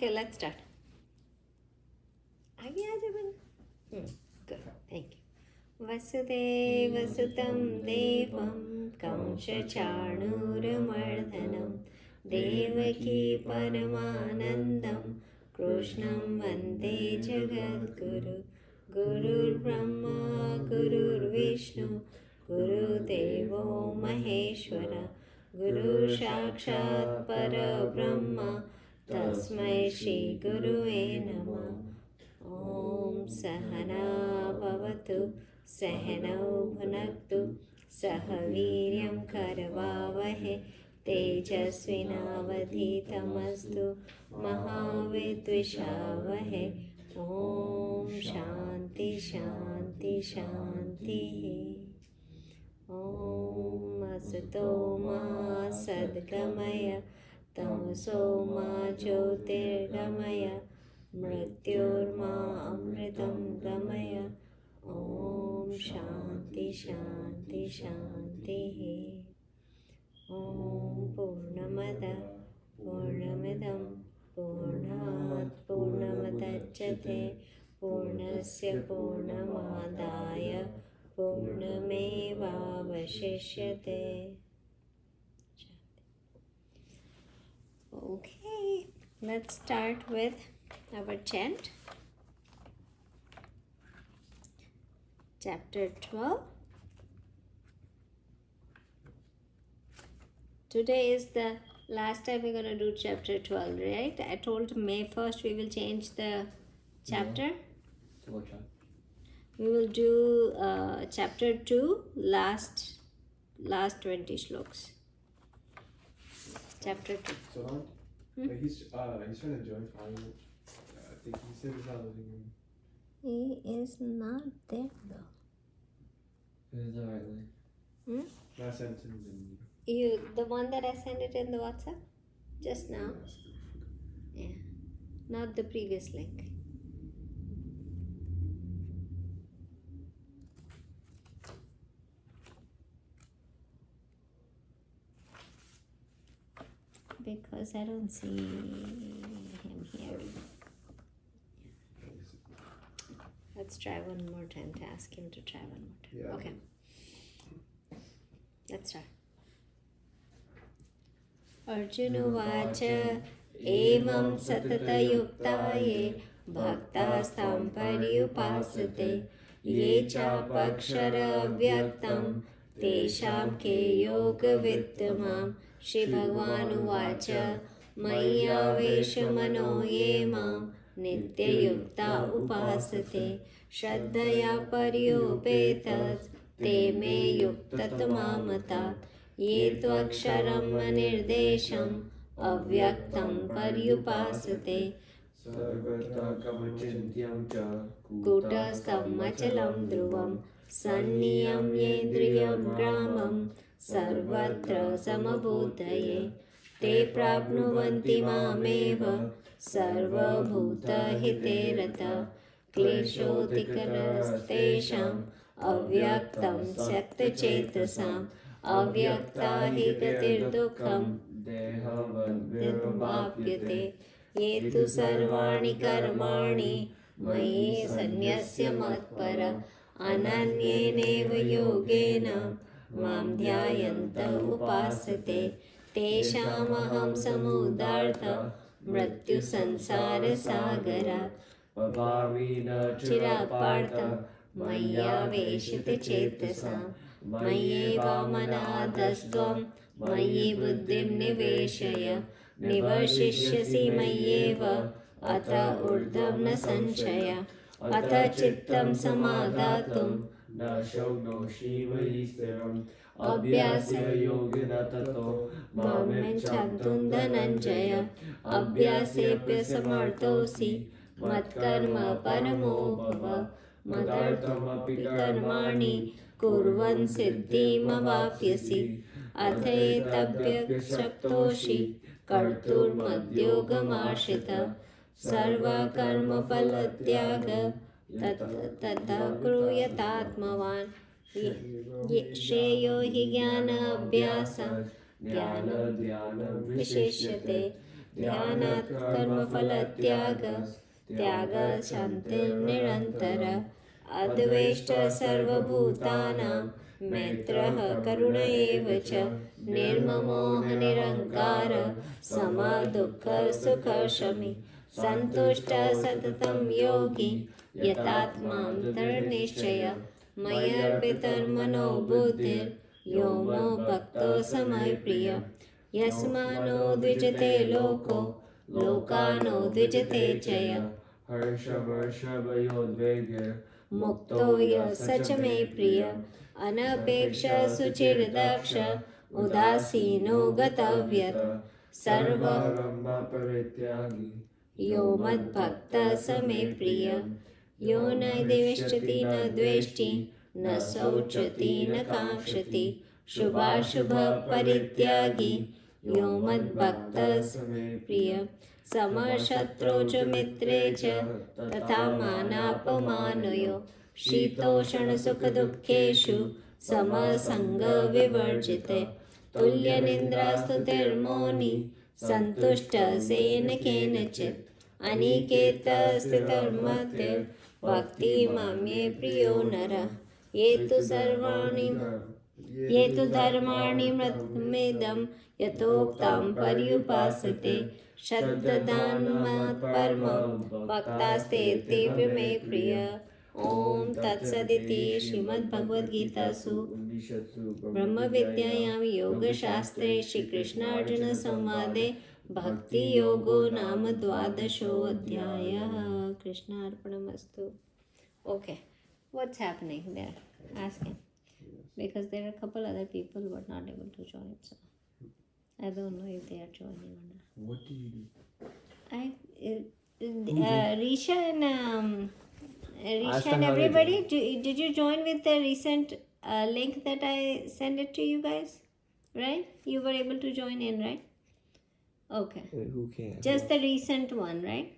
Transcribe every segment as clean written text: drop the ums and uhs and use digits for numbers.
Okay, let's start. आगे आ जाओ बन. Good. Thank you. वसुदेवसुतं देवं कंसचाणूरमर्दनं देवकी परमानन्दं कृष्णं वन्दे जगद्गुरु. गुरुर्ब्रह्मा गुरुर्विष्णु गुरुदेवो महेश्वर गुरुसाक्षात् परब्रह्म तस्मै श्रीगुरुवे नमः. ॐ सहना भवतु सहनौ भुनक्तु सह वीर्यं करवावहै तेजस्विनावधीतमस्तु महाविद्विषावहै. ॐ शान्ति शान्ति शान्तिः. ॐ असतो मा सद्गमय तमसो मा ज्योतिर्गमय मृत्योर्मा अमृतं गमय. ॐ शान्ति शान्ति शान्तिः. ॐ पूर्णमद पूर्णमिदं पूर्णात् पूर्णमुदच्यते पूर्णस्य पूर्णमादाय पूर्णमेवावशिष्यते. Okay, let's start with our chant. Chapter 12. Today is the last time we're going to do chapter 12, right? I told May 1st we will change the chapter. What chapter? We will do chapter 2, last 20 shloks. Chapter 2. So he's trying to join finally. I think he said he's not living room. He is not there though. Is that right, Lily? I sent him The one that I sent it in the WhatsApp just now? Yeah. Not the previous link. Because I don't see him here. Let's try one more time to ask him to try one more time. Yeah. Okay. Let's try. Arjun उवाच एवं सततयुक्ता ये भक्तास्तं पर्युपासते ये चापक्षरव्यक्तं तेषां के योगवित्तमाम्. श्री भगवान उवाच मय्यावेशमनो ये मां नित्ययुक्ता उपासते श्रद्धया पर्युपेतस् ते मे युक्ततमा मताः. ये त्वक्षरं निर्देशम् अव्यक्तं पर्युपासते सर्वथा गमचिन्त्यं च कूटस्थं अचलं ध्रुवं सन्नियम्येन्द्रियं ग्रामं सर्वत्र समबुद्धये ते प्राप्नुवन्ति मामेव सर्वभूतहिते रताः. क्लेशोऽधिकतरस्तेषाम् अव्यक्तं सक्तचेतसाम् अव्यक्ता हि गतिर्दुःखं देहवद्भिर्वाप्यते. ये तु सर्वाणि कर्माणि मयि सन्न्यस्य मत्परा अनन्येनैव योगेन मां ध्यायन्त उपासते तेषामहं समुदार्तः मृत्युसंसारसागरात् चिरात् पार्थ मय्यावेशितचेतसां मय्येव मनाधस्त्वं मयि बुद्धिं निवेशय निवर्तिष्यसि मय्येव अत ऊर्ध्वं न संशय. अथ चित्तं समादातुं न शक्नोषि मयि स्थिरम् अभ्यासयोगेन ततो मामेच्छन्तुं धनञ्जय. अभ्यासेऽप्यसमर्थोऽसि मत्कर्म परमो भव. मदर्थमपि कर्माणि कुर्वन् सिद्धिमवाप्स्यसि. अथैतभ्यशक्तोषि कर्तुर्मद्योगमाश्रितः. सर्वकर्मफलत्याग ततः कुर्यात्मात्मवान्. श्रेयो हि ज्ञानाभ्यासं ज्ञानं विशिष्यते ध्यानात् कर्मफलत्याग त्याग शान्तिर्निरन्तर अद्वेष्ट सर्वभूतानां मैत्रः करुण एव च निर्ममोह निरङ्कार समदुःखसुखशमी सन्तुष्टः सततं योगी यतात्मान्तरनिश्चय मय्यर्पितर्मनो बुद्धिर्यो मो भक्तो समप्रिय यस्मानो द्विजते लोको लोकानो द्विजते च य मुक्तो यः स च मे प्रिय अनपेक्ष सुचिर्दक्ष उदासीनो गतव्यत सर्वकर्मपरित्यागी यो मद्भक्तः स मे प्रिय यो न द्वेष्टि न द्वेष्टि न शोचति न काङ्क्षति शुभाशुभपरित्यागी यो मद्भक्तः स मे प्रिय समशत्रौ च मित्रे च तथा मानापमानयो शीतोष्णसुखदुःखेषु समसङ्गविवर्जिते तुल्यनिन्द्रास्तुतिर्मौनी सन्तुष्टः सेन केनचित् अनिकेतस्थितर्मतिर्भक्तिमां मे प्रियो नरः ये तु धर्माणि मृतमिदं यथोक्तं पर्युपासते श्रद्धान्मत्परमं भक्तास्तेऽतीव मे प्रिय ॐ तत्सदिति श्रीमद्भगवद्गीतासु ब्रह्मविद्यायां योगशास्त्रे श्रीकृष्णार्जुनसंवादे भक्तियोगो नाम द्वादशोऽध्यायः कृष्णार्पणमस्तु Okay, what's happening there? Ask him. Because there are a couple other people who are not able to join, so I don't know if they are joining or not. What do you do? Risha and everybody, did you join with the recent link that I sent it to you guys? Right? You were able to join in, right? Okay. Who can? Just the recent one, right?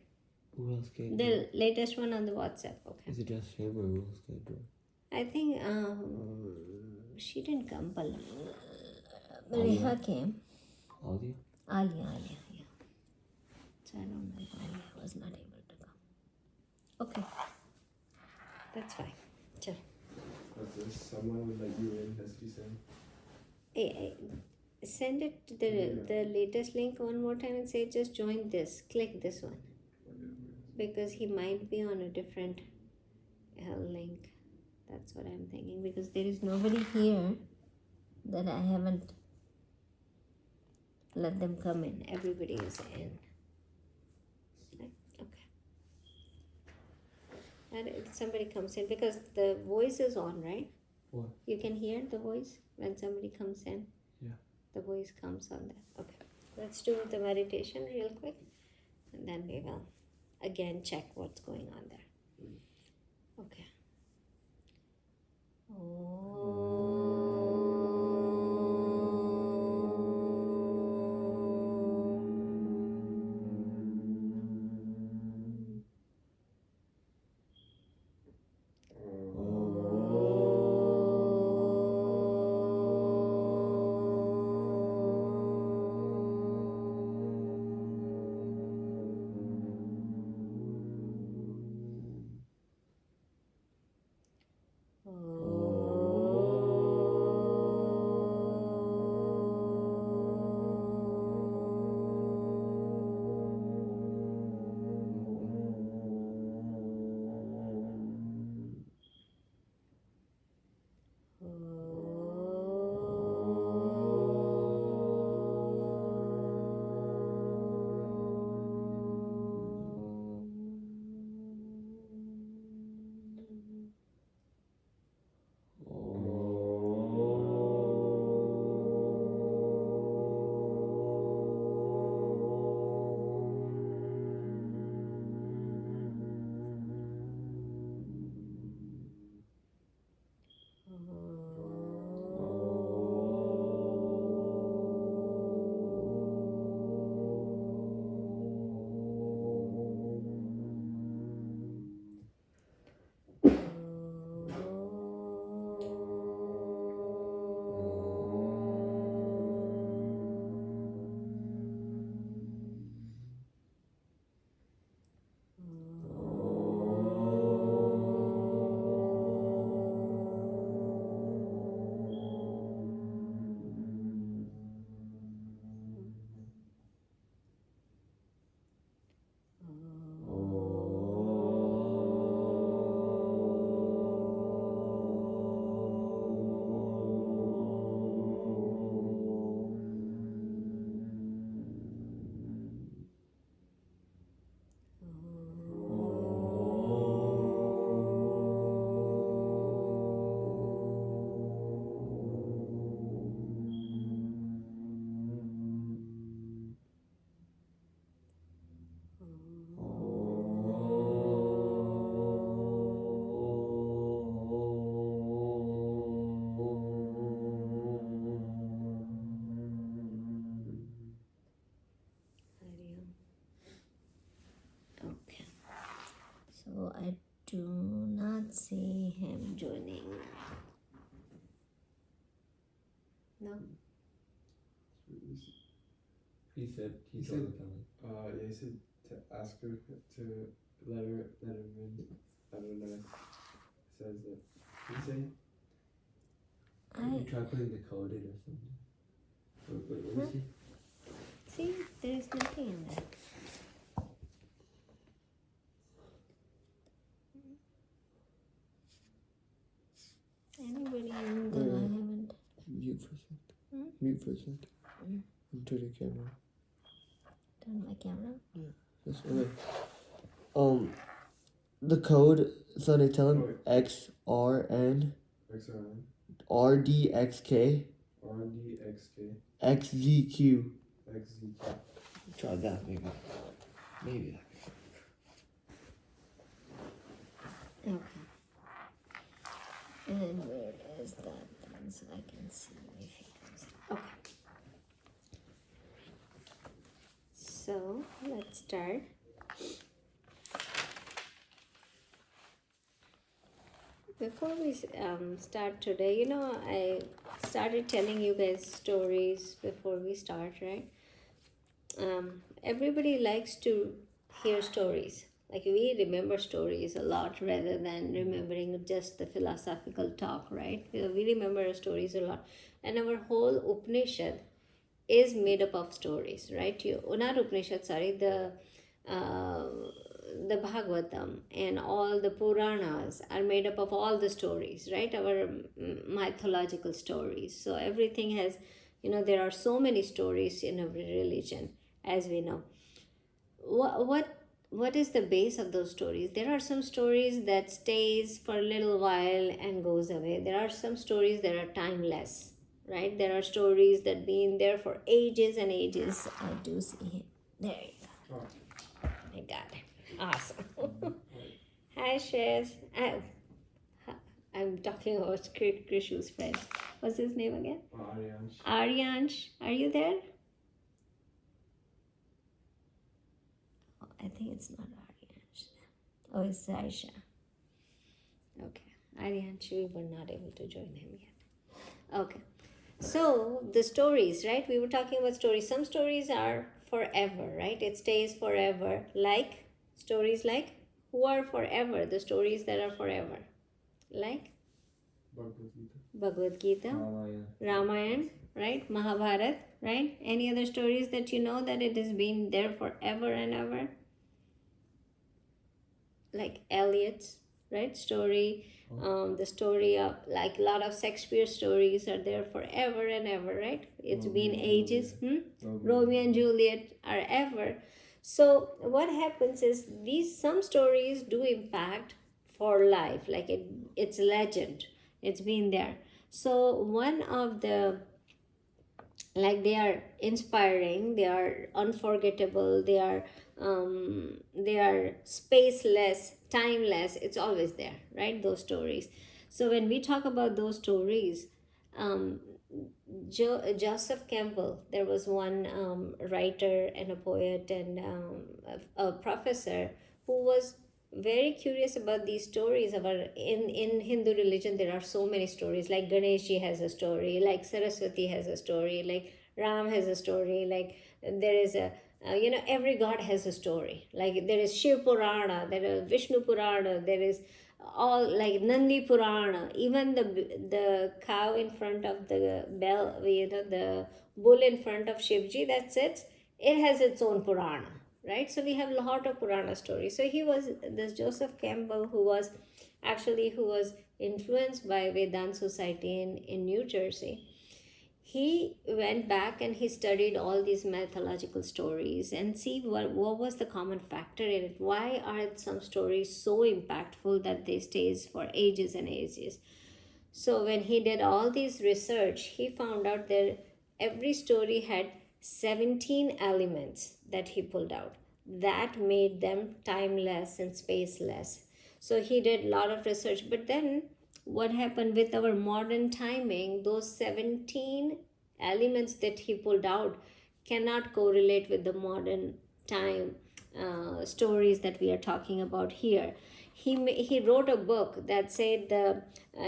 Who else can? The latest one on the WhatsApp. Okay. Is it just him or who else can do it? I think she didn't come, Reha came. Alia? Alia, yeah. So I don't know if Alia was not able to come. Okay. That's fine. Sure. Someone would let you in, as you said. Send it to the latest link one more time and say just join this. Click this one. Because he might be on a different link. That's what I'm thinking. Because there is nobody here that I haven't let them come in. Everybody is in. Okay. And if somebody comes in, because the voice is on, right? What? You can hear the voice when somebody comes in. Yeah. The voice comes on there. Okay. Let's do the meditation real quick. And then we will again check what's going on there. Okay. do not see him joining. No? He said he said he said to ask her to let him in. I don't know. Says that. Did he say? You try putting the code in or something. Wait, let me see. See, there is nothing in there. Anybody in the I haven't. Mute for a second. Mute for a second. Turn the camera. Turn my camera. Yeah. That's okay. The code. So they tell him XRN. XRN. RDXK. RDXK. XZQ. XZQ. Try that maybe. Maybe. Okay. And where is that then so I can see if he comes in. Okay. So let's start. Before we start today, I started telling you guys stories before we start, right? Everybody likes to hear stories. Like we remember stories a lot rather than remembering just the philosophical talk, right? We remember stories a lot. And our whole Upanishad is made up of stories, right? Not Upanishad, sorry, the Bhagavatam and all the Puranas are made up of all the stories, right? Our mythological stories. So everything has, there are so many stories in every religion, as we know. What is the base of those stories? There are some stories that stays for a little while and goes away. There are some stories that are timeless, right? There are stories that been there for ages and ages. I do see him. There you go. I got it. Awesome. Hi, Shreyas. I'm talking about Krishu's friend. What's his name again? Aryansh. Aryansh. Are you there? Oh, I think it's not Aryansh. Oh, it's Aisha. Okay. Aryansh, we were not able to join him yet. Okay. So, the stories, right? We were talking about stories. Some stories are forever, right? It stays forever. Like, stories like, who are forever? The stories that are forever. Like? Bhagavad Gita. Ramayana, right? Mahabharata, right? Any other stories that you know that it has been there forever and ever? Like Eliot's, right? Story. The story of, like, a lot of Shakespeare stories are there forever and ever, right? It's been ages. Romeo and Juliet are ever. So what happens is some stories do impact for life, like it's legend. It's been there. So one of the, like, they are inspiring, they are unforgettable, they are spaceless, timeless. It's always there, right? Those stories. So when we talk about those stories, Joseph Campbell, there was one writer and a poet and a professor who was very curious about these stories. In Hindu religion, there are so many stories. Like Ganeshi has a story, like Saraswati has a story, like Ram has a story, like there is a every god has a story. Like there is Shiv Purana, there is Vishnu Purana, there is all, like Nandi Purana. Even the cow in front of the bell, the bull in front of Shivji, it has its own Purana, right? So we have a lot of Purana stories. So he was this Joseph Campbell, who was influenced by Vedanta Society in New Jersey. He went back and he studied all these mythological stories and see what was the common factor in it. Why are some stories so impactful that they stays for ages and ages? So when he did all this research, he found out that every story had 17 elements that he pulled out that made them timeless and spaceless. So he did a lot of research. But then what happened with our modern timing, those 17 elements that he pulled out cannot correlate with the modern time stories that we are talking about here. He wrote a book that said the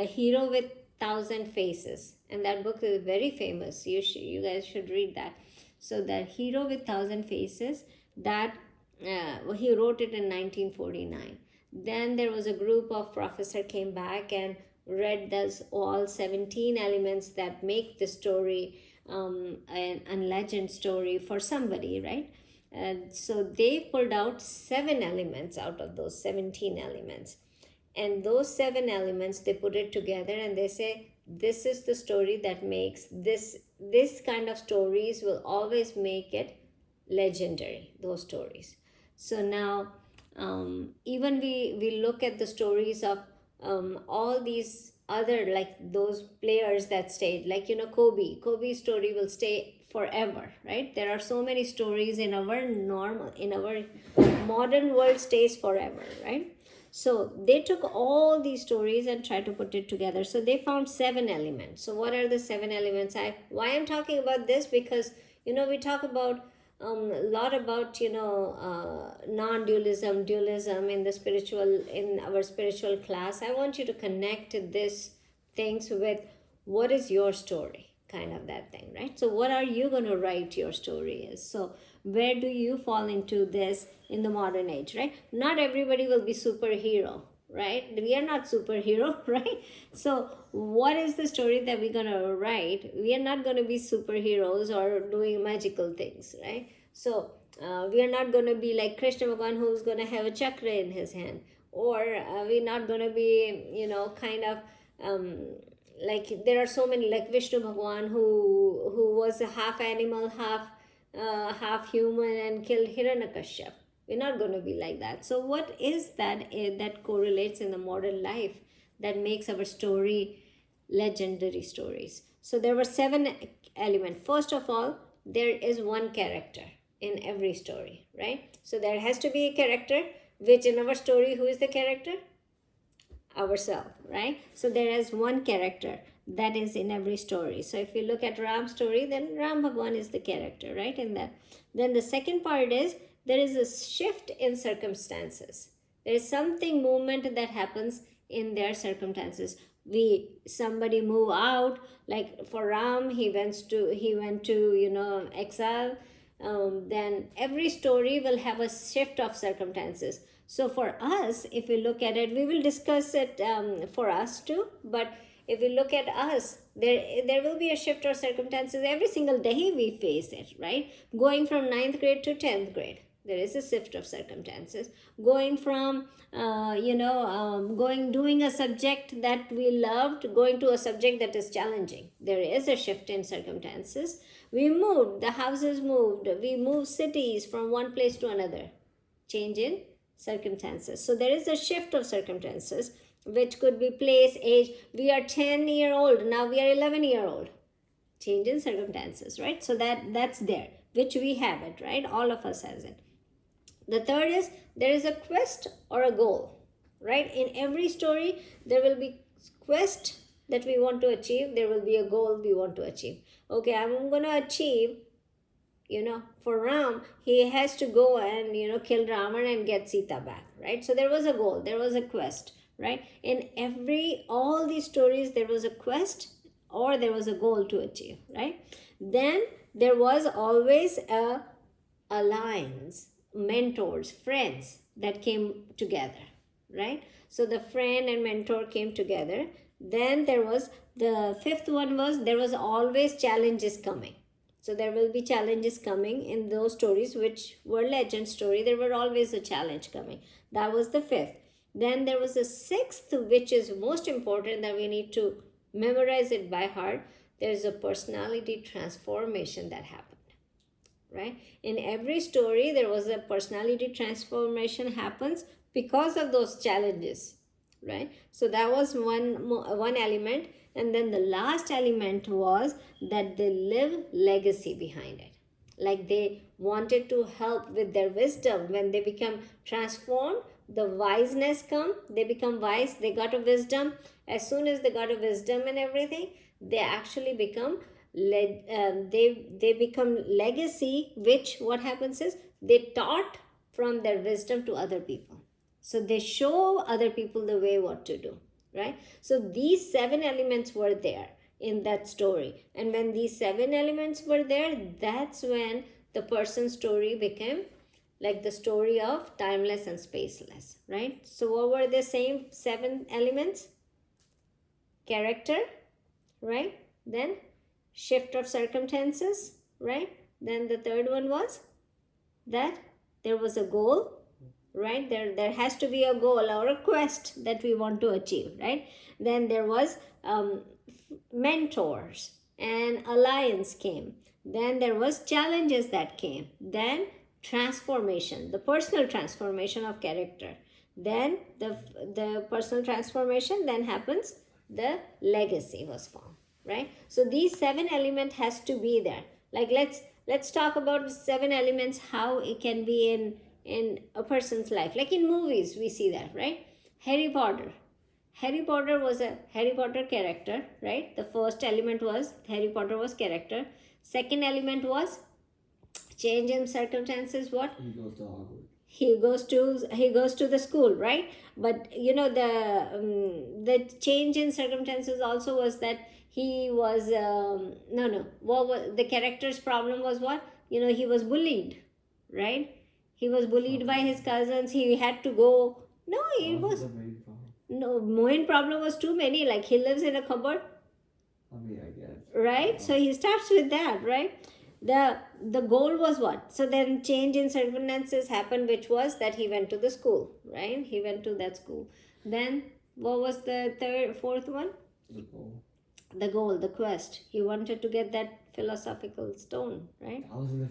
hero with thousand faces, and that book is very famous. You guys should read that. So that hero with thousand faces, that he wrote it in 1949. Then there was a group of professor came back and read those all 17 elements that make the story a legend story for somebody, right? And so they pulled out 7 elements out of those 17 elements. And those 7 elements, they put it together and they say, this is the story that makes this kind of stories will always make it legendary, those stories. So now even we look at the stories of all these other, like those players that stayed, like Kobe's story will stay forever, right? There are so many stories in our modern world stays forever, right? So they took all these stories and tried to put it together. So they found 7 elements. So what are the 7 elements? Why I'm talking about this, because we talk about a lot about non-dualism, dualism in our spiritual class. I want you to connect this things with what is your story, kind of that thing, right? So what are you going to write your story is? So where do you fall into this in the modern age, right? Not everybody will be superhero, right? We are not superhero, right? So what is the story that we're going to write? We are not going to be superheroes or doing magical things, right? So we are not going to be like Krishna Bhagwan, who's going to have a chakra in his hand, or we're not going to be kind of like there are so many, like Vishnu Bhagwan, who was a half animal, half human, and killed Hiranyakashyap. We're not going to be like that. So what is that correlates in the modern life that makes our story legendary stories? So there were 7 elements. First of all, there is one character in every story, right? So there has to be a character, which in our story, who is the character? Ourselves, right? So there is one character that is in every story. So if you look at Ram's story, then Ram Bhagwan is the character, right? In that. Then the second part is there is a shift in circumstances. There is something movement that happens in their circumstances. Somebody move out, like for Ram, he went to exile. Then every story will have a shift of circumstances. So for us, if we look at it, we will discuss it for us too. But if we look at us, there will be a shift of circumstances every single day. We face it, right? Going from 9th grade to 10th grade, there is a shift of circumstances. Going from doing a subject that we loved, going to a subject that is challenging, there is a shift in circumstances. We moved, the houses moved, we moved cities from one place to another, change in circumstances. So there is a shift of circumstances, which could be place, age. We are 10-year-old, now we are 11-year-old, change in circumstances, right? So that's there, which we have it, right? All of us has it. The third is there is a quest or a goal, right? In every story, there will be quest that we want to achieve. There will be a goal we want to achieve. Okay, I'm going to achieve, for Ram, he has to go and, kill Ravan and get Sita back, right? So there was a goal, there was a quest, right? In all these stories, there was a quest or there was a goal to achieve, right? Then there was always a alliance, mentors, friends that came together, right? So the friend and mentor came together. Then there was the fifth one was there was always challenges coming. So there will be challenges coming in those stories which were legend story. There were always a challenge coming. That was the fifth. Then there was a sixth, which is most important, that we need to memorize it by heart. There is a personality transformation that happened, right? In every story, there was a personality transformation happens because of those challenges, right? So that was one element. And then the last element was that they live legacy behind it. Like they wanted to help with their wisdom. When they become transformed, the wiseness come, they become wise, they got a wisdom. As soon as they got a wisdom and everything, they actually become they become legacy, which what happens is they taught from their wisdom to other people. So they show other people the way what to do, right? So these 7 elements were there in that story. And when these 7 elements were there, that's when the person's story became like the story of timeless and spaceless, right? So what were the same 7 elements? Character, right? Then shift of circumstances, right? Then the third one was that there was a goal, right? There has to be a goal or a quest that we want to achieve, right? Then there was mentors and alliance came. Then there was challenges that came. Then transformation, the personal transformation of character. Then the personal transformation then happens, the legacy was formed, right? So these 7 elements has to be there. Like let's talk about 7 elements, how it can be in a person's life. Like in movies we see that, right? Harry Potter was a Harry Potter character, right? The first element was Harry Potter was character. Second element was change in circumstances. What? He goes to Hogwarts. He goes to the school, right? But you know the change in circumstances also was that he was no what was the character's problem was what? You know, he was bullied, right? He was bullied by his cousins. He had to go. No, it was the main problem. no main problem was too many. Like he lives in a cupboard, I mean, I guess. right? So he starts with that, right? The goal was what? So then change in circumstances happened, which was that he went to the school, right? He went to that school. Then what was the fourth one? The goal, the quest. He wanted to get that philosophical stone, right? I was in the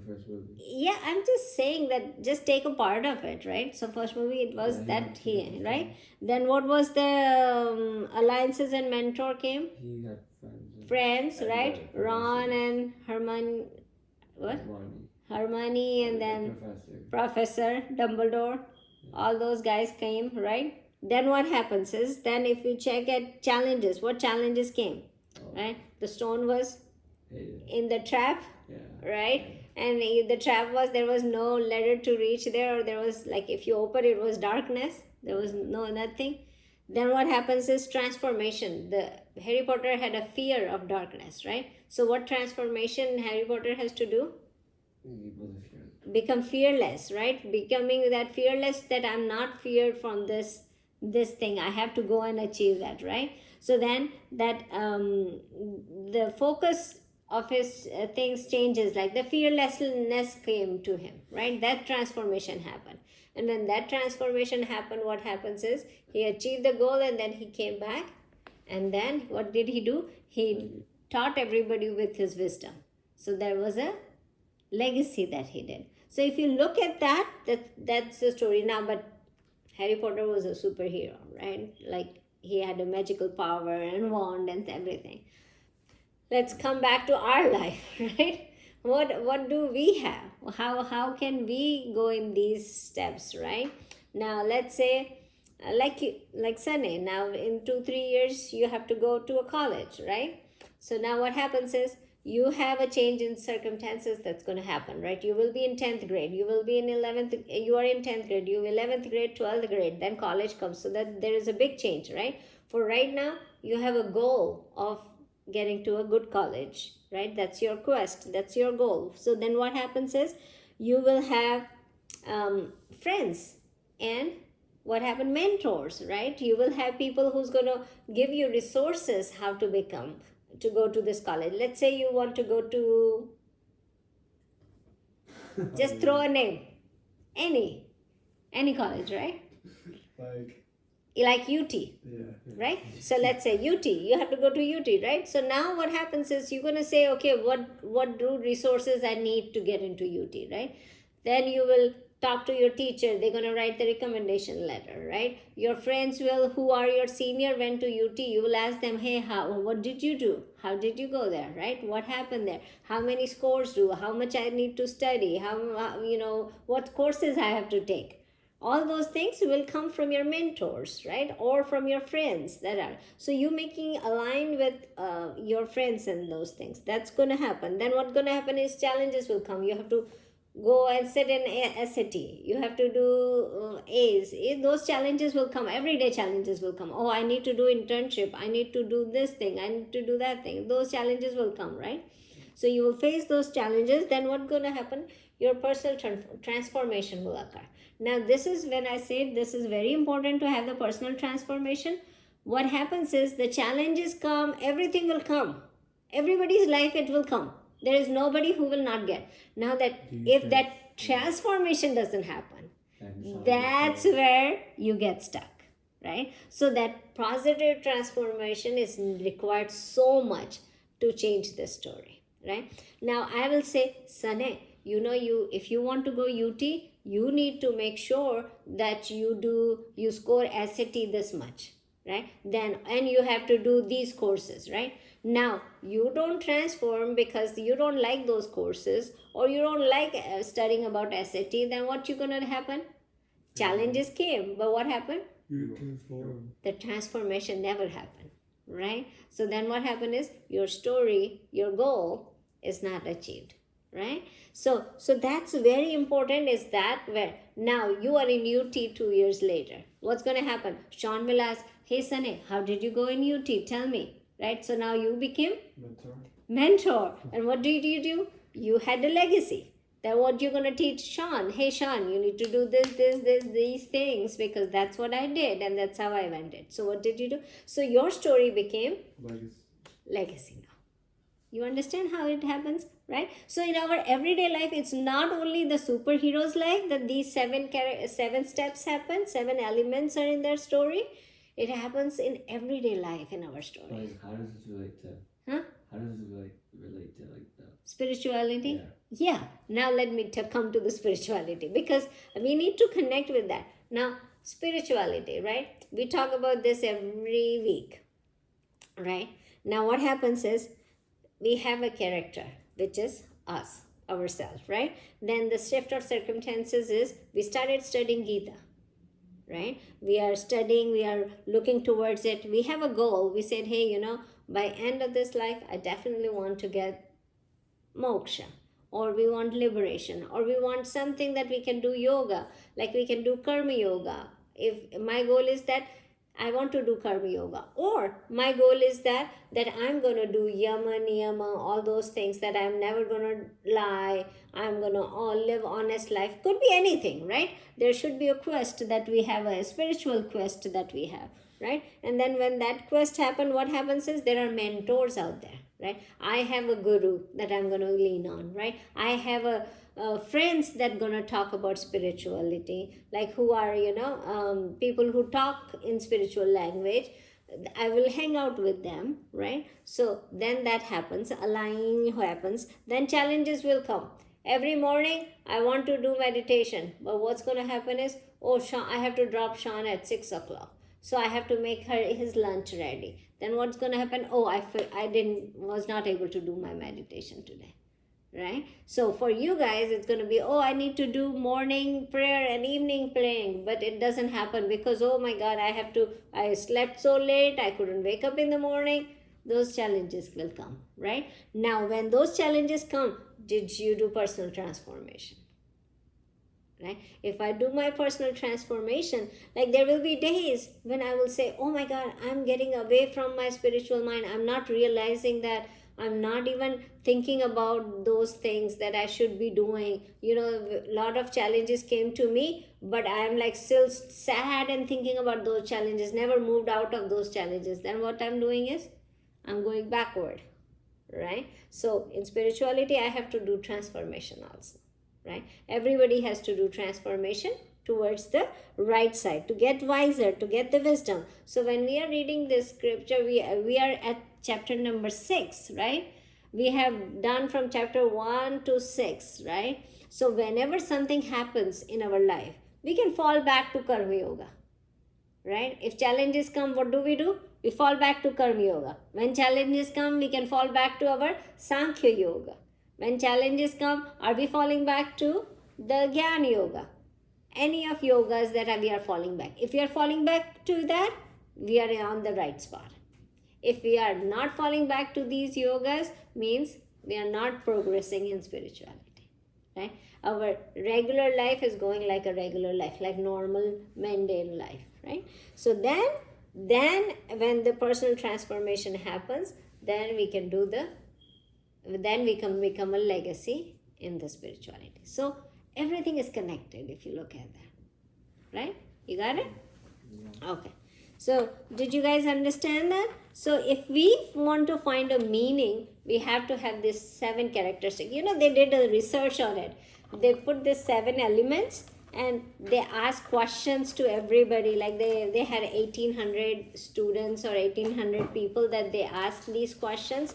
first movie. Yeah, I'm just saying that just take a part of it, right? So first movie it was that he, right? Then what was the alliances and mentor came? He got Friends, right? Ron and Hermione, what? Hermione and then Professor Dumbledore. All those guys came, right? Then what happens is, then if you check at challenges, what challenges came, right? The stone was in the trap, right? And the trap was, there was no ladder to reach there, or there was like, if you open it was darkness, there was nothing. Then what happens is transformation. The Harry Potter had a fear of darkness, right? So what transformation Harry Potter has to do? Become fearless, right? Becoming that fearless, that I'm not feared from this thing. I have to go and achieve that, right? So then that the focus of his things changes, like the fearlessness came to him, right? That transformation happened. And when that transformation happened, what happens is he achieved the goal, and then he came back, and then what did he do? He taught everybody with his wisdom. So there was a legacy that he did. So if you look at that's the story now. But Harry Potter was a superhero, right? Like he had a magical power and wand and everything. Let's come back to our life, right? What do we have? How can we go in these steps, right? Now let's say like Sunny, now in 2-3 years you have to go to a college, right? So now what happens is you have a change in circumstances that's going to happen, right? You will be in 10th grade, you will be in 11th, you are in 10th grade, you 11th grade, 12th grade, then college comes. So that there is a big change, right? For right now you have a goal of getting to a good college, right? That's your quest, that's your goal. So then what happens is you will have friends, and what happened, mentors, right? You will have people who's going to give you resources how to go to this college. Let's say you want to go to, just throw a name, any college, right? Like UT, right? So let's say UT, you have to go to UT, right? So now what happens is you're going to say, okay, what do resources I need to get into UT, right? Then you will talk to your teacher, they're going to write the recommendation letter, right? Your friends who are your senior went to UT, you will ask them, hey, what did you do? How did you go there, right? What happened there? How many scores how much I need to study? What courses I have to take? All those things will come from your mentors, right? Or from your friends that are. So you making aligned with your friends and those things. That's going to happen. Then what's going to happen is challenges will come. You have to go and sit in SAT. You have to do A's. Those challenges will come. Everyday challenges will come. Oh, I need to do internship. I need to do this thing. I need to do that thing. Those challenges will come, right? So you will face those challenges. Then what's going to happen? Your personal transformation will occur. Now, this is when I say this is very important to have the personal transformation. What happens is the challenges come, everything will come. Everybody's life, it will come. There is nobody who will not get. Now that if that transformation doesn't happen, that's where you get stuck, right? So that positive transformation is required so much to change the story, right? Now I will say, Sane, if you want to go UT, you need to make sure that you score SAT this much, right? Then, and you have to do these courses, right? Now, you don't transform because you don't like those courses or you don't like studying about SAT, then what you gonna happen? Challenges came, but what happened? You transform. The transformation never happened, right? So then what happened is your story, your goal is not achieved, right? So that's very important, is that where now you are in UT 2 years later. What's going to happen? Sean will ask, hey Sane, how did you go in UT? Tell me, right? So now you became mentor. And what did you do? You had a legacy. Then what you're going to teach Sean? Hey Sean, you need to do these things because that's what I did and that's how I went it. So what did you do? So your story became legacy now. You understand how it happens, right? So in our everyday life, it's not only the superhero's life that these seven steps happen, 7 elements are in their story. It happens in everyday life in our story. How does this relate to? Huh? How does this relate to like the spirituality? Yeah. Now let me come to the spirituality, because we need to connect with that. Now, spirituality, right? We talk about this every week, right? Now what happens is we have a character, which is us, ourselves, right? Then the shift of circumstances is we started studying Geeta, right? We are studying, we are looking towards it. We have a goal. We said, hey, by end of this life, I definitely want to get moksha, or we want liberation, or we want something that we can do yoga, like we can do karma yoga. If my goal is that I want to do karma yoga, or my goal is that I'm going to do yama, niyama, all those things, that I'm never going to lie, I'm going to live honest life. Could be anything, right? There should be a quest that we have, a spiritual quest that we have, right? And then when that quest happens, what happens is there are mentors out there, right? I have a guru that I'm going to lean on, right? I have a friends that gonna talk about spirituality, like who are people who talk in spiritual language. I will hang out with them, right? So then that happens, aligning happens, then challenges will come. Every morning I want to do meditation, but what's going to happen is, I have to drop Sean at 6 o'clock, so I have to make his lunch ready. Then what's going to happen? I was not able to do my meditation today, right? So for you guys, it's going to be, I need to do morning prayer and evening praying, but it doesn't happen because, oh my God, I slept so late, I couldn't wake up in the morning. Those challenges will come, right? Now, when those challenges come, did you do personal transformation? Right? If I do my personal transformation, like there will be days when I will say, oh my God, I'm getting away from my spiritual mind. I'm not realizing that, I'm not even thinking about those things that I should be doing. A lot of challenges came to me, but I'm like still sad and thinking about those challenges, never moved out of those challenges. Then what I'm doing is, I'm going backward, right? So in spirituality, I have to do transformation also, right? Everybody has to do transformation towards the right side, to get wiser, to get the wisdom. So when we are reading this scripture, we are at chapter number 6, right? We have done from chapter 1 to 6, right? So whenever something happens in our life, we can fall back to karma yoga, right? If challenges come, what do? We fall back to karma yoga. When challenges come, we can fall back to our Sankhya yoga. When challenges come, are we falling back to the Jnana yoga? Any of yogas that we are falling back. If we are falling back to that, we are on the right spot. If we are not falling back to these yogas, means we are not progressing in spirituality. right? Our regular life is going like a regular life, like normal mundane life, right? So then when the personal transformation happens, then we can become a legacy in the spirituality. So everything is connected if you look at that, right? You got it? Okay. So did you guys understand that? So if we want to find a meaning, we have to have these 7 characteristics. They did a research on it. They put these 7 elements and they asked questions to everybody. Like they had 1800 students or 1800 people that they asked these questions.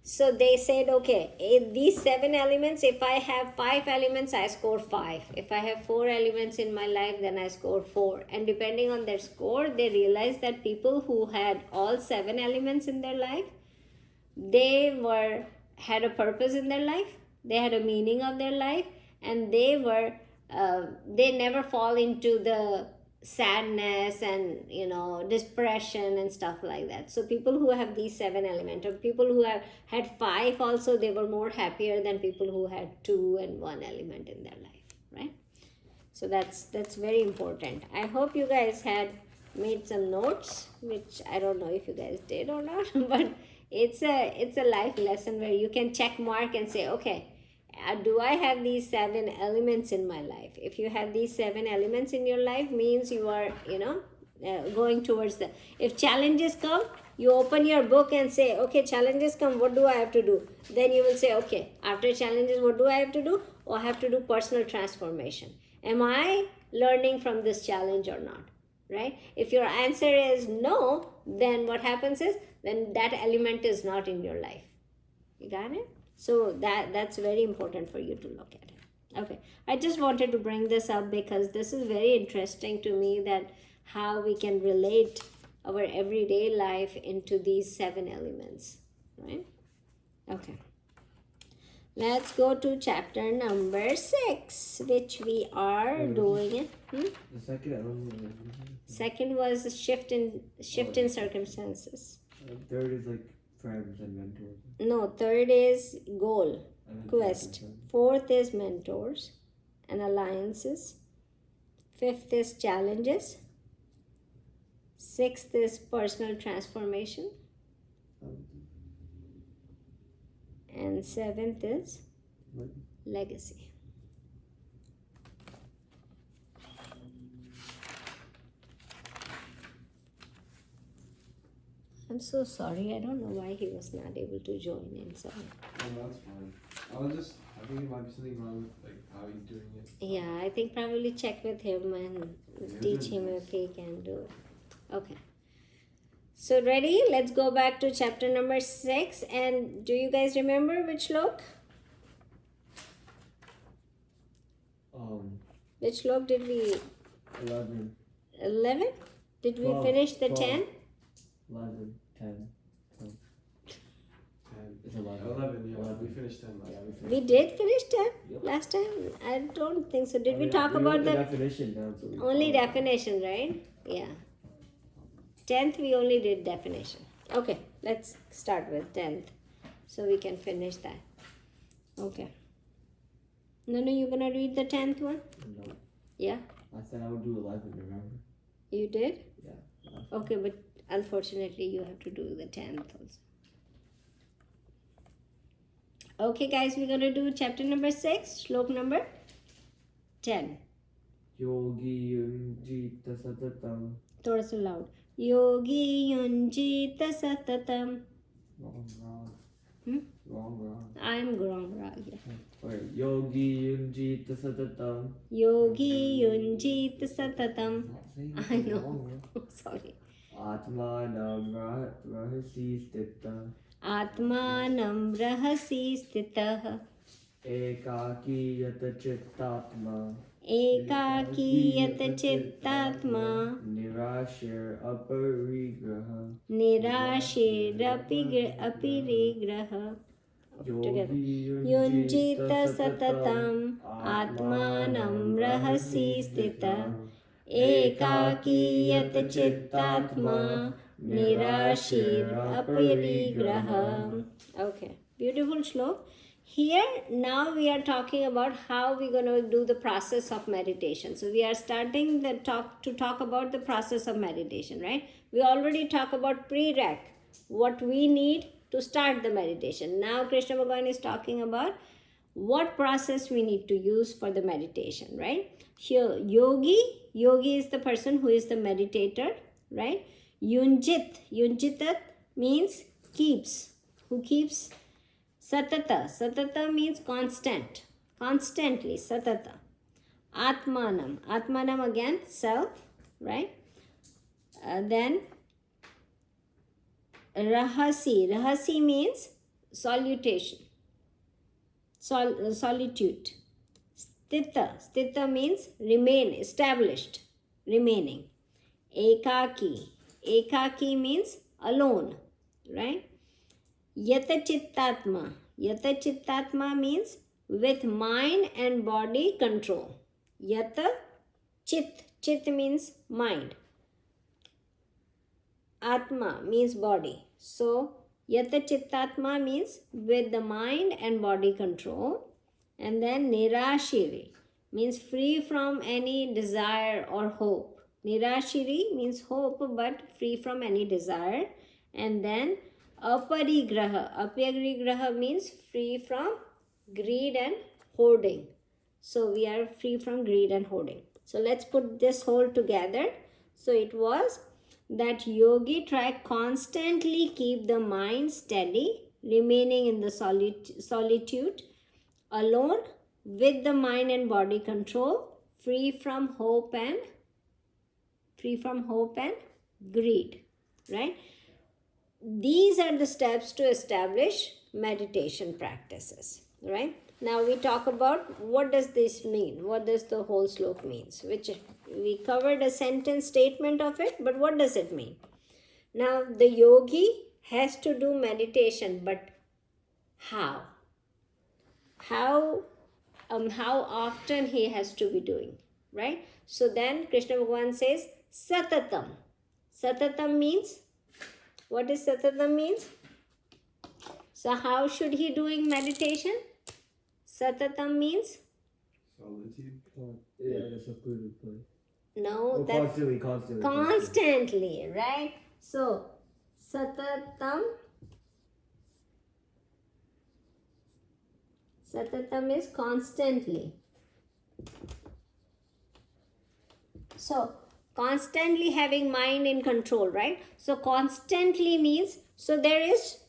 So they said, okay, these 7 elements, if I have 5 elements, I score 5. If I have 4 elements in my life, then I score 4. And depending on their score, they realized that people who had all 7 elements in their life, they had a purpose in their life, they had a meaning of their life, and they never fall into the sadness and depression and stuff like that. So people who have these 7 elements, or people who have had 5 also, they were more happier than people who had 2 and 1 element in their life, right? So that's very important. I hope you guys had made some notes, which I don't know if you guys did or not, but it's a life lesson where you can check mark and say, okay, do I have these 7 elements in my life? If you have these 7 elements in your life, means you are going towards the. If challenges come, you open your book and say, okay, challenges come, what do I have to do? Then you will say, okay, after challenges, what do I have to do? Oh, I have to do personal transformation. Am I learning from this challenge or not? Right? If your answer is no, then what happens is, then that element is not in your life. You got it? So that's very important for you to look at it. Okay, I just wanted to bring this up because this is very interesting to me, that how we can relate our everyday life into these 7 elements, right? Okay, let's go to chapter number 6, which we are doing. The second element. Second was a shift in circumstances. Third is like friends and mentors. No, third is goal, quest. Fourth is mentors and alliances. Fifth is challenges. Sixth is personal transformation. And seventh is legacy. I'm so sorry. I don't know why he was not able to join in. Sorry. Oh, that's fine. I think it might be something wrong with like how he's doing it. Yeah, I think probably check with him and teach him if he can do it. Okay. So ready? Let's go back to chapter number 6. And do you guys remember which slok? Which slok did we? 11. 11? Did we 12, finish the 12. 10? 11, 10. 10. It's 11. 11, yeah. 11. We finished 10 last. Yeah, we finished. We did finish 10 Yep. last time? I don't think so. Did we mean, talk about wrote the the definition down? So we only followed. definition, right? Yeah. 10th we only did definition. Okay, let's start with 10th so we can finish that. Okay. No, you're gonna read the 10th one? No. Yeah? I said I would do 11, remember? You did? Yeah. Okay, but unfortunately you have to do the 10th also. Okay guys, we're gonna do chapter number 6, slok number 10. Yogi Yunjita Satatam. Thoda sa loud. Yogi Yunjita Satatam. Wrong. Hmm? Wrong. I'm wrong, yeah. Wait, Yogi Yunjita Satatam. Yogi Yunjita Satatam. I know. Wrong. Sorry. Atmanam Rahasi Stita. Atmanam Rahasi Stitah. Ekaki Yata Chittatma. Ekakiyat Chittatma. Nirashir Aparigraha. Nirashirapirigraha. Together. Yunjita Satatam. Atmanam Rahasi Stitah. Ekakiyat Chittatma. Nirashir Aparigraha. Okay, beautiful slok. here now we are talking about how we're going to do the process of meditation. So we are starting the talk about the process of meditation, right? We already talk about prereq, what we need to start the meditation. Now Krishna Bhagavan is talking about what process we need to use for the meditation, right? Here yogi is the person who is the meditator, right? Yunjitat means keeps, who keeps. Satata means constant, constantly, satata. Atmanam again, self, right? Then rahasi means salutation, solitude. Stita means remain, established, remaining. Ekaki means alone, right? Yata Chittatma means with mind and body control. Yata Chit means mind. Atma means body. So Yata Chittatma means with the mind and body control. And then Nirashiri means free from any desire or hope. Nirashiri means hope but free from any desire. And then Aparigraha means free from greed and hoarding. So we are free from greed and hoarding. So let's put this whole together. So it was that yogi try constantly keep the mind steady, remaining in the solitude, alone, with the mind and body control, free from hope and greed, right? These are the steps to establish meditation practices, right? Now we talk about what does this mean? What does the whole sloka means? Which we covered a sentence statement of it, but what does it mean? Now the yogi has to do meditation, but how? How often he has to be doing, right? So then Krishna Bhagavan says satatam. Satatam means, what does satatam means? So how should he doing meditation? Satatam means? Solitude. Yeah, that's a good point. No, that's constantly, right? So satatam is constantly. So constantly having mind in control, right? So constantly means, so there is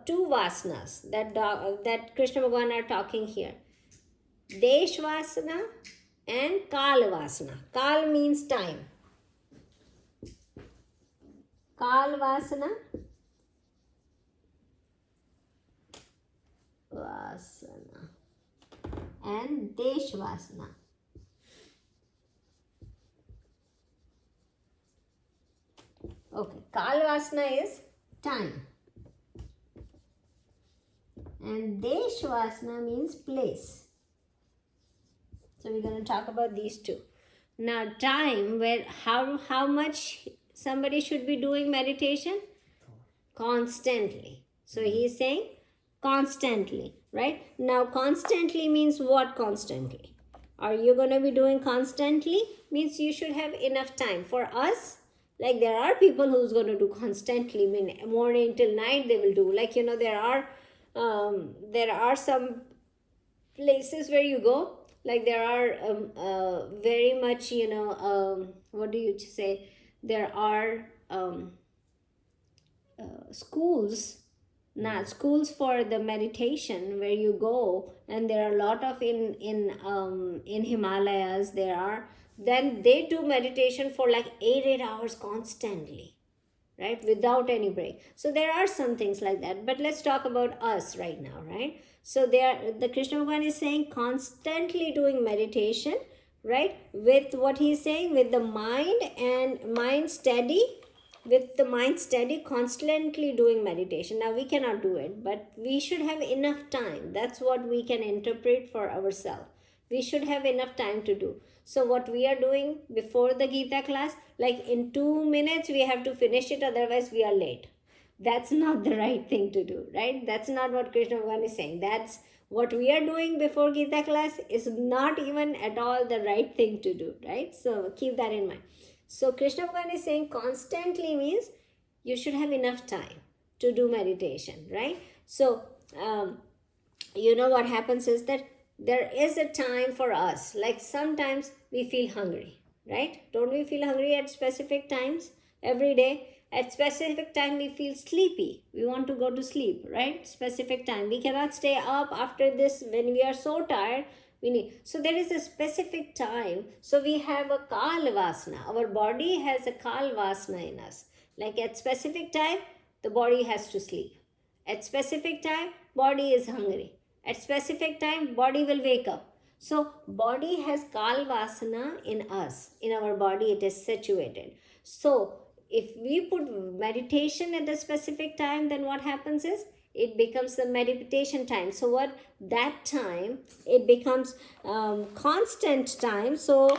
two vasanas that Krishna Bhagavan are talking here. Desh vasana and Kal vasana. Kal means time. Kal vasana and Desh vasana. Okay, Kal vasana is time. And Desh vasana means place. So we're going to talk about these two. Now time, where how much somebody should be doing meditation? Constantly. So he is saying constantly, right? Now constantly means what constantly? Are you going to be doing constantly? Means you should have enough time. For us, like there are people who's going to do constantly, mean morning till night they will do. Like, there are some places where you go, like there are very much, what do you say? There are schools for the meditation where you go, and there are a lot of in Himalayas. Then they do meditation for like 8 hours constantly, right, without any break. So there are some things like that, but let's talk about us right now, right? So the Krishna Bhagavan is saying constantly doing meditation, right, with what he's saying, with the mind steady, constantly doing meditation. Now we cannot do it, but we should have enough time. That's what we can interpret for ourselves. We should have enough time to do. So what we are doing before the Geeta class, like in 2 minutes we have to finish it, otherwise we are late. That's not the right thing to do, right? That's not what Krishna Bhagavan is saying. That's what we are doing before Gita class is not even at all the right thing to do, right? So keep that in mind. So Krishna Bhagavan is saying constantly means you should have enough time to do meditation, right? So what happens is that there is a time for us. Like sometimes we feel hungry, right? Don't we feel hungry at specific times every day? At specific time we feel sleepy. We want to go to sleep, right? Specific time. We cannot stay up after this when we are so tired. We need. So there is a specific time. So we have a kal vasana. Our body has a kal vasana in us. Like at specific time, the body has to sleep. At specific time, body is hungry. At specific time, body will wake up. So body has kal vasana in us. In our body, it is situated. So if we put meditation at a specific time, then what happens is it becomes the meditation time. So what that time, it becomes constant time. So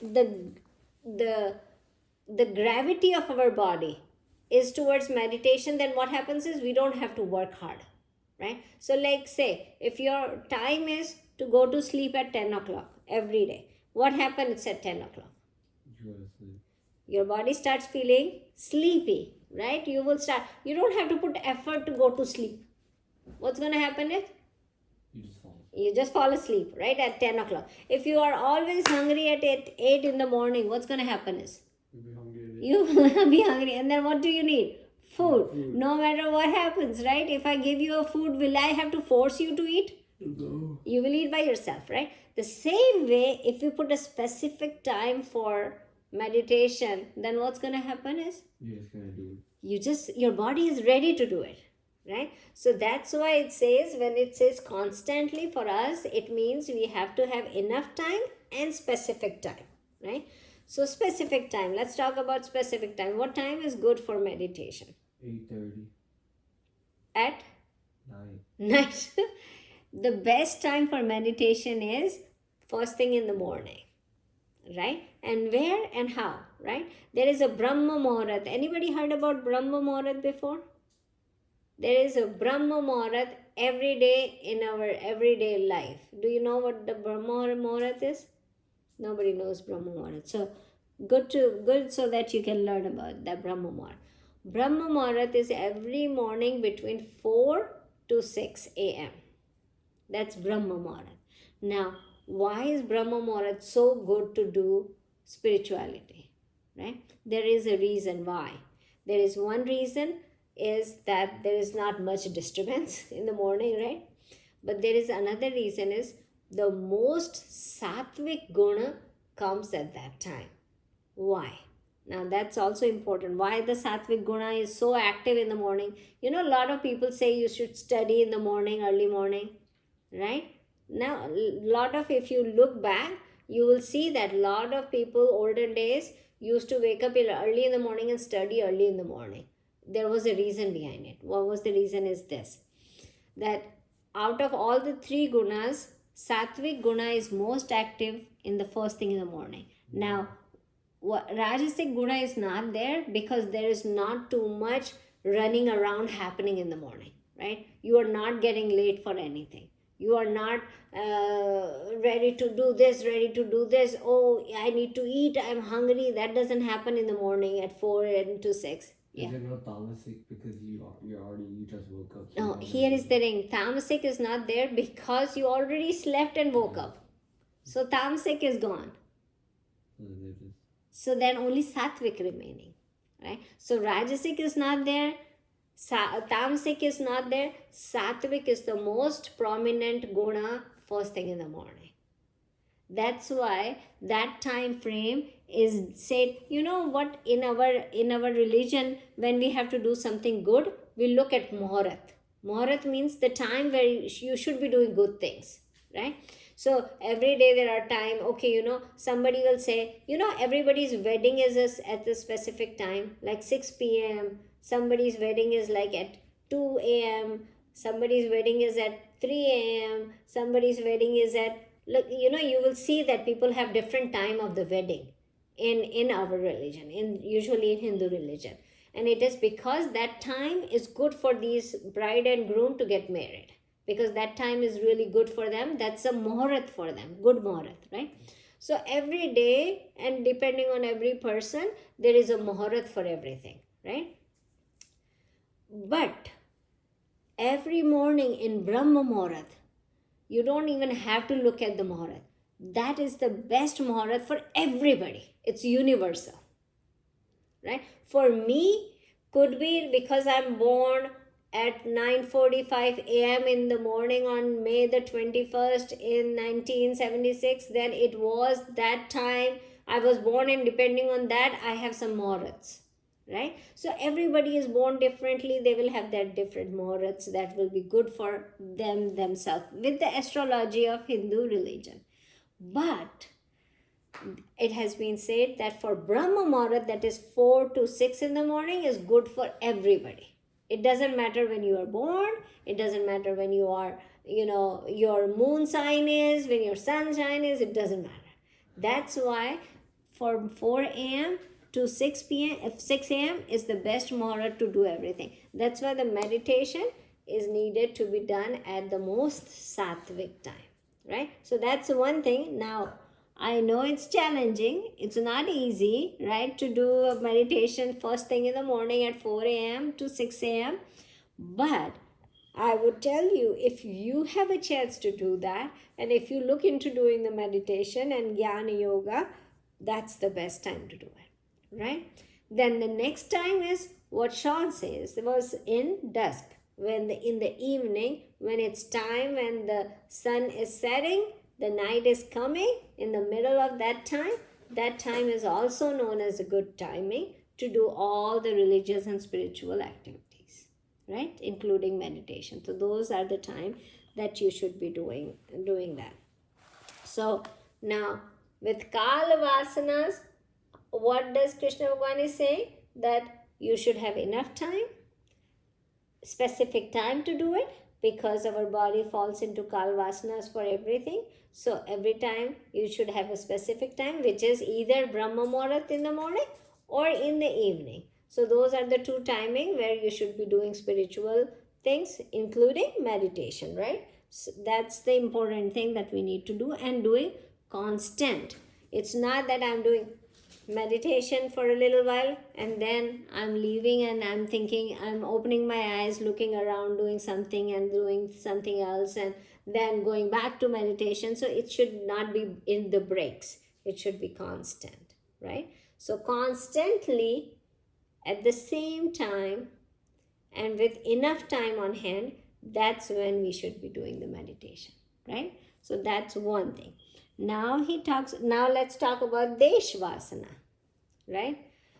the the the gravity of our body is towards meditation, then what happens is we don't have to work hard, right? So like say if your time is to go to sleep at 10 o'clock every day, what happens at 10 o'clock? You go to sleep. Your body starts feeling sleepy, right? You don't have to put effort to go to sleep. What's going to happen is you just fall asleep, right, at 10 o'clock. If you are always hungry at 8 in the morning, what's going to happen is you will be hungry, and then what do you need? Food. No matter what happens, right? If I give you a food, will I have to force you to eat? No. You will eat by yourself, right? The same way, if you put a specific time for meditation, then what's going to happen is You're just gonna do it. Your body is ready to do it, right? So that's why it says, when it says constantly for us, it means we have to have enough time and specific time, right? So specific time, let's talk about specific time. What time is good for meditation? 8:30. At 9. night. The best time for meditation is first thing in the morning, right? And where and how, right? There is a Brahma Muhurat. Anybody heard about Brahma Muhurat before? There is a Brahma Muhurat every day in our everyday life. Do you know what the Brahma Muhurat is? Nobody knows Brahma Muhurat. So good so that you can learn about the Brahma Muhurat. Brahma Muhurat is every morning between 4 to 6 a.m. That's Brahma Muhurat. Now, why is Brahma Muhurat so good to do spirituality? Right? There is a reason why. There is one reason is that there is not much disturbance in the morning, right? But there is another reason is the most sattvic guna comes at that time. Why? Now that's also important. Why the sattvic guna is so active in the morning? A lot of people say you should study in the morning, early morning, right? Now, if you look back, you will see that a lot of people olden days used to wake up early in the morning and study early in the morning. There was a reason behind it. What was the reason is this, that out of all the three gunas, sattvic guna is most active in the first thing in the morning. Now, Rajasic guna is not there because there is not too much running around happening in the morning, right? You are not getting late for anything. You are not ready to do this, oh, I need to eat, I'm hungry. That doesn't happen in the morning at 4 and to 6. Yeah. Is there no tamasic because you just woke up? No, here is the ring. Tamasic is not there because you already slept and woke up. So tamasic is gone. So then only sattvic remaining, right? So rajasic is not there, tamasic is not there, sattvic is the most prominent guna first thing in the morning. That's why that time frame is said. You know what, in our religion, when we have to do something good, we look at muhurat. Muhurat means the time where you should be doing good things, right? So every day there are time, okay, somebody will say, everybody's wedding is at a specific time, like 6 p.m. Somebody's wedding is like at 2 a.m. Somebody's wedding is at 3 a.m. Somebody's wedding is at, you will see that people have different time of the wedding in our religion, usually in Hindu religion. And it is because that time is good for these bride and groom to get married, because that time is really good for them. That's a muhurat for them, good muhurat, right? So every day, and depending on every person, there is a muhurat for everything, right? But every morning in Brahma Muhurat, you don't even have to look at the muhurat. That is the best muhurat for everybody. It's universal, right? For me, could be because I'm born at 9:45 a.m. in the morning on May the 21st in 1976. Then it was that time I was born, and depending on that, I have some muhurats, right? So everybody is born differently. They will have their different muhurats that will be good for them themselves with the astrology of Hindu religion. But it has been said that for Brahma Muhurat, that is 4 to 6 in the morning, is good for everybody. It doesn't matter when you are born, it doesn't matter when you are, your moon sign is, when your sun sign is, it doesn't matter. That's why from 4 a.m. to 6 p.m. 6 a.m. is the best Muhurat to do everything. That's why the meditation is needed to be done at the most sattvic time, right? So that's one thing. Now, I know it's challenging. It's not easy, right, to do a meditation first thing in the morning at 4 a.m. to 6 a.m. But I would tell you, if you have a chance to do that, and if you look into doing the meditation and Jnana Yoga, that's the best time to do it, right? Then the next time is what Sean says. It was in dusk, in the evening, when it's time when the sun is setting, the night is coming, in the middle of that time is also known as a good timing to do all the religious and spiritual activities, right, including meditation. So those are the time that you should be doing that. So now with Kala Vasanas, what does Krishna Bhagavan is saying? That you should have enough time, specific time to do it, because our body falls into Kala Vasanas for everything. So every time you should have a specific time, which is either Brahma Muhurat in the morning or in the evening. So those are the two timing where you should be doing spiritual things, including meditation, right? So that's the important thing that we need to do, and doing constant. It's not that I'm doing meditation for a little while and then I'm leaving and I'm thinking, I'm opening my eyes, looking around, doing something and doing something else, and then going back to meditation. So it should not be in the breaks. It should be constant, right? So constantly at the same time and with enough time on hand, that's when we should be doing the meditation, right? So that's one thing. Now let's talk about Deshvasana, right?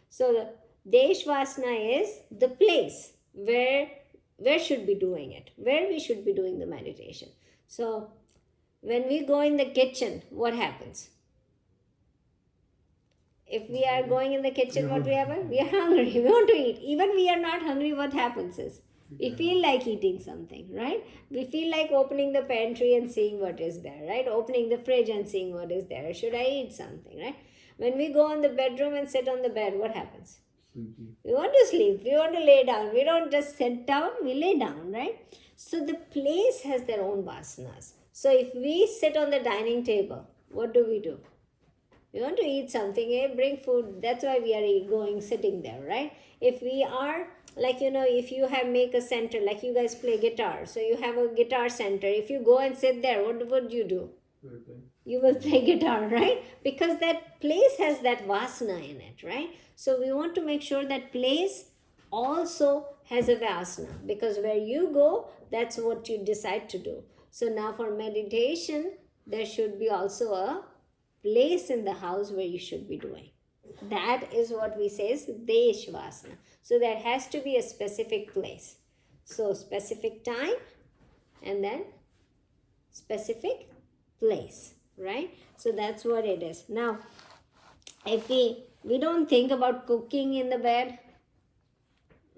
So the Deshvasana is the place where should be doing it, where we should be doing the meditation. So when we go in the kitchen, what happens? If we are going in the kitchen, what we have? We are hungry. We want to eat. Even we are not hungry, what happens is we feel like eating something, right? We feel like opening the pantry and seeing what is there, right? Opening the fridge and seeing what is there. Should I eat something, right? When we go in the bedroom and sit on the bed, what happens? Sleepy. We want to sleep. We want to lay down. We don't just sit down, we lay down, right? So the place has their own vasanas. So if we sit on the dining table, what do? We want to eat something, bring food. That's why we are going, sitting there, right? If we are, like, if you have make a center, like you guys play guitar, so you have a guitar center. If you go and sit there, what would you do? Okay. You will play guitar, right? Because that place has that vasana in it, right? So we want to make sure that place also has a vasana, because where you go, that's what you decide to do. So now for meditation, there should be also a place in the house where you should be doing. That is what we say is Deshvasana. So there has to be a specific place. So specific time and then specific place, right? So that's what it is. Now, if we don't think about cooking in the bed,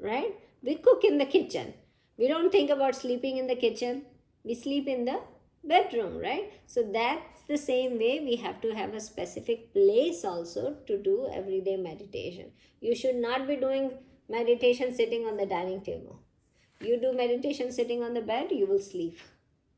right? We cook in the kitchen. We don't think about sleeping in the kitchen. We sleep in the bedroom, right? So that's the same way we have to have a specific place also to do everyday meditation. You should not be doing meditation sitting on the dining table. You do meditation sitting on the bed, you will sleep,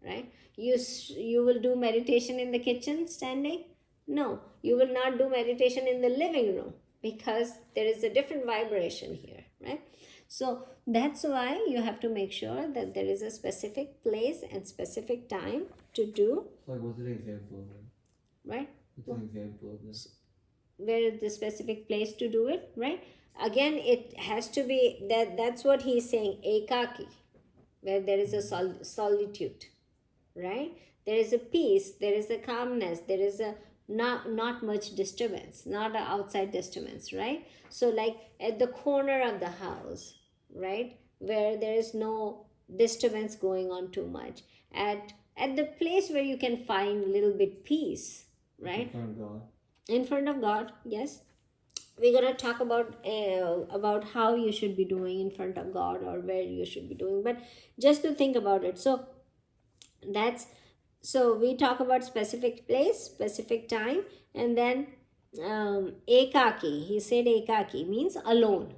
right? You will do meditation in the kitchen standing? No, you will not do meditation in the living room because there is a different vibration here, right? So that's why you have to make sure that there is a specific place and specific time to do. So like, what's an example of that? Right? What's an example of this? Where is the specific place to do it, right? Again, it has to be that's what he's saying, ekaki, where there is a solitude, right? There is a peace, there is a calmness, there is a not much disturbance, not an outside disturbance, right? So like at the corner of the house, right, where there is no disturbance going on too much, at the place where you can find a little bit peace, right? In front of God. In front of God, yes. We're going to talk about how you should be doing in front of God or where you should be doing, but just to think about it. So that's, so we talk about specific place, specific time, and then ekaki, he said ekaki means alone.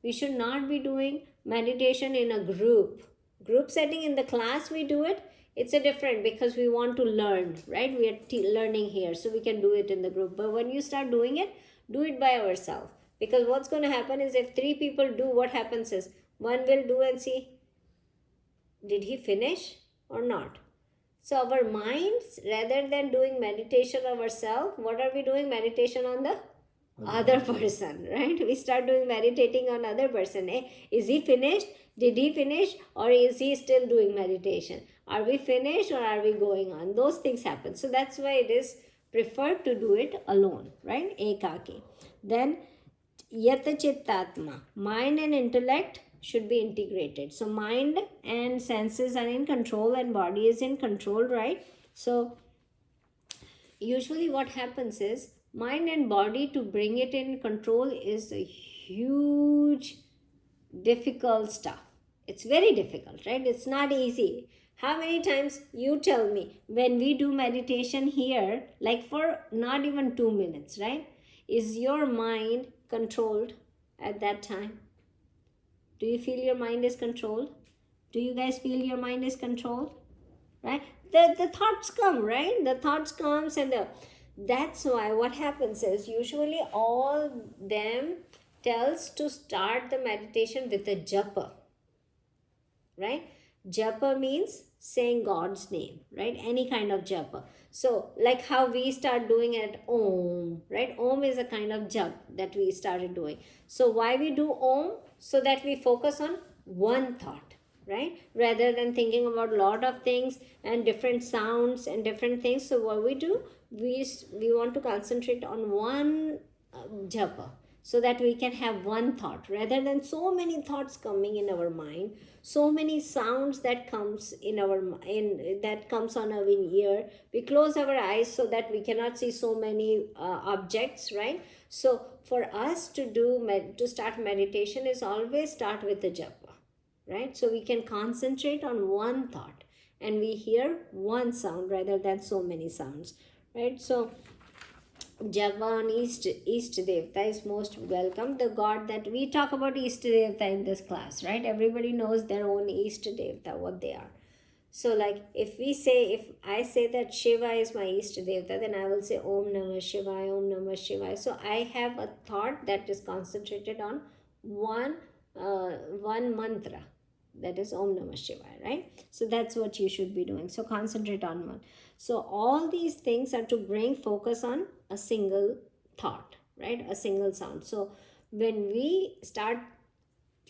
We should not be doing meditation in a group setting. In the class we do it, it's a different, because we want to learn, right? We are learning here, so we can do it in the group. But when you start doing it, do it by ourselves, because what's going to happen is if 3 people do, what happens is one will do and see, did he finish or not? So our minds, rather than doing meditation of ourselves, what are we doing? Meditation on the other person, right? We start doing meditating on other person. Is he finished? Did he finish? Or is he still doing meditation? Are we finished or are we going on? Those things happen. So that's why it is preferred to do it alone, right? Ekaki. Then yata chittatma, mind and intellect should be integrated. So mind and senses are in control and body is in control, right? So usually what happens is mind and body, to bring it in control is a huge difficult stuff. It's very difficult, right? It's not easy. How many times, you tell me, when we do meditation here, like for not even 2 minutes, right? Is your mind controlled at that time? Do you feel your mind is controlled? Do you guys feel your mind is controlled? Right? The thoughts come, right? The thoughts comes, and that's why what happens is usually all them tells to start the meditation with a japa, right? Japa means saying God's name, right? Any kind of japa. So like how we start doing it, Om, right? Om is a kind of jap that we started doing. So why we do Om? So that we focus on one thought, right? Rather than thinking about a lot of things and different sounds and different things. So what we do, we want to concentrate on one japa, so that we can have one thought rather than so many thoughts coming in our mind, so many sounds that comes in our that comes on our ear. We close our eyes so that we cannot see so many objects, right? So for us to do to start meditation is always start with the japa, right? So we can concentrate on one thought and we hear one sound rather than so many sounds, right? So Japa on East Devta is most welcome. The god that we talk about East Devta in this class, right? Everybody knows their own East Devta, what they are. So like if I say that Shiva is my East Devta, then I will say Om Namah Shivaya, Om Namah Shivaya. So I have a thought that is concentrated on one mantra. That is Om Namah Shivaya, right? So that's what you should be doing. So concentrate on one. So all these things are to bring focus on a single thought, right? A single sound. So when we start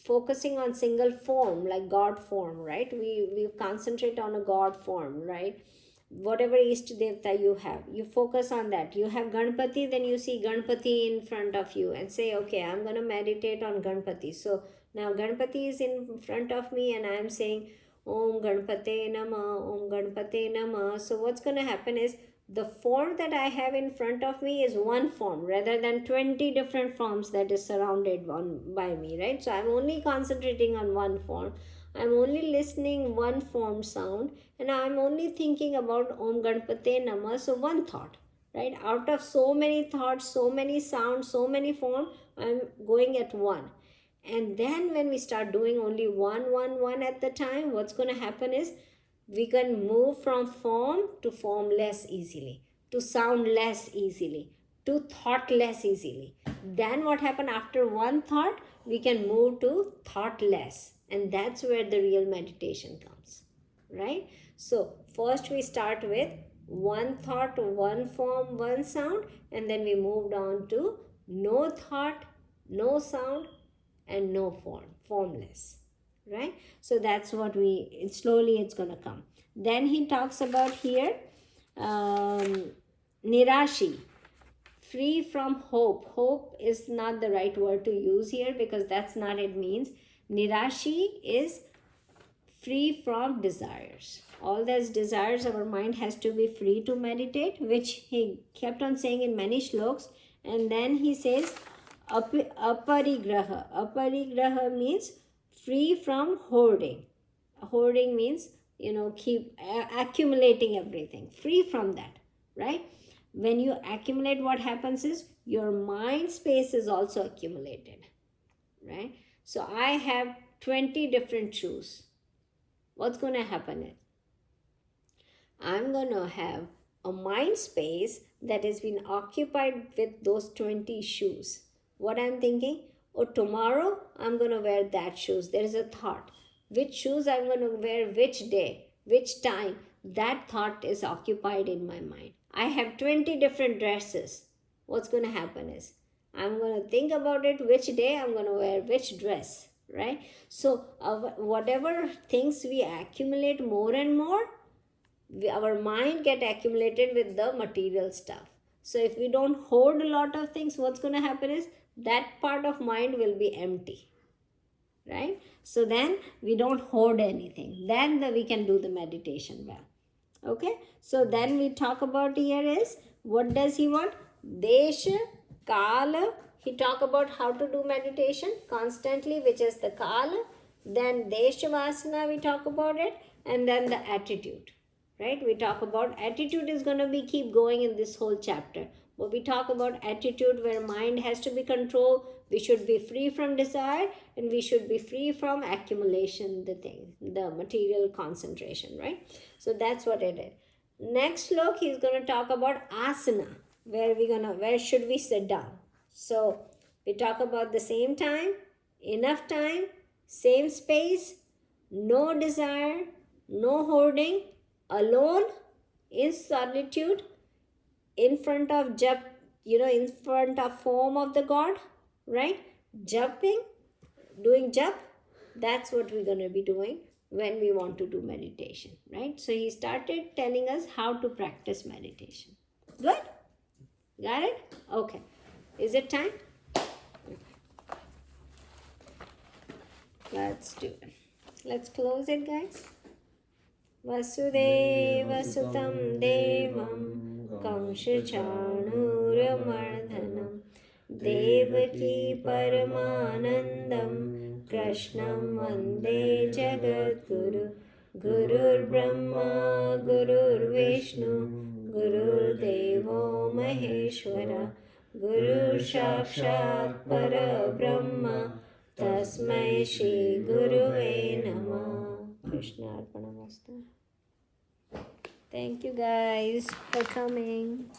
focusing on single form, like God form, right? We concentrate on a God form, right? Whatever Ishta Devta you have, you focus on that. You have Ganpati, then you see Ganpati in front of you and say, okay, I'm going to meditate on Ganpati. So now Ganpati is in front of me and I'm saying, Om Ganpate Nama, Om Ganpate Nama. So what's going to happen is the form that I have in front of me is one form rather than 20 different forms that is surrounded by me, right? So I'm only concentrating on one form. I'm only listening one form sound and I'm only thinking about Om Ganpate Nama. So one thought, right? Out of so many thoughts, so many sounds, so many forms, I'm going at one. And then when we start doing only one at the time, what's going to happen is we can move from form to form less easily, to sound less easily, to thought less easily. Then what happened after one thought, we can move to thought less. And that's where the real meditation comes, right? So first we start with one thought, one form, one sound, and then we moved on to no thought, no sound, and no form, formless, right? So that's what slowly it's going to come. Then he talks about here nirashi, free from hope. Hope is not the right word to use here because that's not it means. Nirashi is free from desires. All those desires, our mind has to be free to meditate, which he kept on saying in many shloks. And then he says aparigraha. Aparigraha means free from hoarding. Hoarding means, keep accumulating everything. Free from that, right? When you accumulate, what happens is your mind space is also accumulated, right? So I have 20 different shoes. What's going to happen is I'm going to have a mind space that has been occupied with those 20 shoes. What I'm thinking, oh, tomorrow I'm going to wear that shoes. There is a thought. Which shoes I'm going to wear, which day, which time, that thought is occupied in my mind. I have 20 different dresses. What's going to happen is I'm going to think about it, which day I'm going to wear which dress, right? So whatever things we accumulate more and more, our mind get accumulated with the material stuff. So if we don't hoard a lot of things, what's going to happen is that part of mind will be empty, right? So then we don't hoard anything. Then we can do the meditation well. Okay, so then we talk about here is what does he want? Desha, Kala. He talk about how to do meditation constantly, which is the Kala. Then Desha Vasana, we talk about it, and then the attitude, right? We talk about attitude is going to be keep going in this whole chapter. But we talk about attitude where mind has to be controlled. We should be free from desire and we should be free from accumulation, the material concentration, right? So that's what it is. Next slok, he's going to talk about asana, where should we sit down. So we talk about the same time, enough time, same space, no desire, no hoarding, alone, in solitude, in front of jap, in front of form of the God, right? Jumping, doing jap, that's what we're going to be doing when we want to do meditation, right? So he started telling us how to practice meditation. Good? Got it? Okay. Is it time? Let's do it. Let's close it, guys. Vasudeva Sutam Devam Kamshachanuramardhanam Devaki Paramanandam Krishnam Vande Jagadguru Gurur Brahma Gurur Vishnu Gurur Devo Maheshwara Guru Sakshat Parabrahma Tasmai Shri Guruve Namah. Krishna Arpanamastu. Thank you guys for coming.